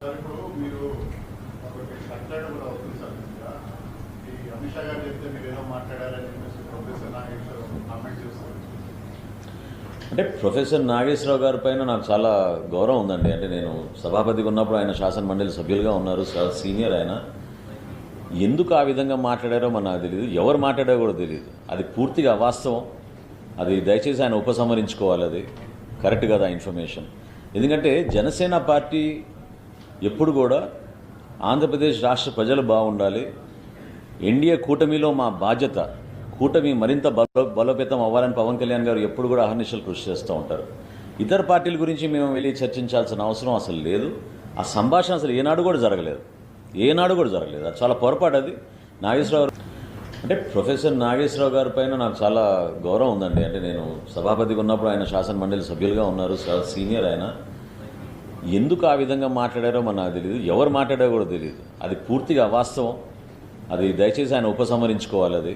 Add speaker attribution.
Speaker 1: Sir ఇప్పుడు మీరు ఒకటి కట్టాడు కూడా అవుతుంది సార్ ఈ అమిత్ షా గారు చెప్తే మీరు ఏదో మాట్లాడాలని చెప్పేసి ప్రొఫెసర్ నాగేశ్వరరావు కామెంట్ చేస్తారు.
Speaker 2: అంటే ప్రొఫెసర్ నాగేశ్వరరావు గారి పైన నాకు చాలా గౌరవం ఉందండి. అంటే నేను సభాపతిగా ఉన్నప్పుడు ఆయన శాసన మండలి సభ్యులుగా ఉన్నారు, చాలా సీనియర్ ఆయన. ఎందుకు ఆ విధంగా మాట్లాడారో మన నాకు తెలియదు, ఎవరు మాట్లాడారో కూడా తెలియదు. అది పూర్తిగా అవాస్తవం. అది దయచేసి ఆయన ఉపసంహరించుకోవాలి. అది కరెక్ట్ కదా ఇన్ఫర్మేషన్. ఎందుకంటే జనసేన పార్టీ ఎప్పుడు కూడా ఆంధ్రప్రదేశ్ రాష్ట్ర ప్రజలు బాగుండాలి, ఎన్డీఏ కూటమిలో మా బాధ్యత, కూటమి మరింత బలోపేతం అవ్వాలని పవన్ కళ్యాణ్ గారు ఎప్పుడు కూడా అహర్నిశలు కృషి చేస్తూ ఉంటారు. ఇతర పార్టీల గురించి మేము వెళ్ళి చర్చించాల్సిన అవసరం అసలు లేదు. ఆ సంభాషణ అసలు ఏనాడు కూడా జరగలేదు. అది చాలా పొరపాటు. అది నాగేశ్వరరావు అంటే ప్రొఫెసర్ నాగేశ్వరరావు గారి పైన నాకు చాలా గౌరవం ఉందండి. అంటే నేను సభాపతిగా ఉన్నప్పుడు ఆయన శాసన మండలి సభ్యులుగా ఉన్నారు, చాలా సీనియర్ ఆయన. ఎందుకు ఆ విధంగా మాట్లాడారో నాకు తెలియదు, ఎవరు మాట్లాడారో కూడా తెలియదు. అది పూర్తిగా అవాస్తవం. అది దయచేసి ఆయన ఉపసంహరించుకోవాలి. అది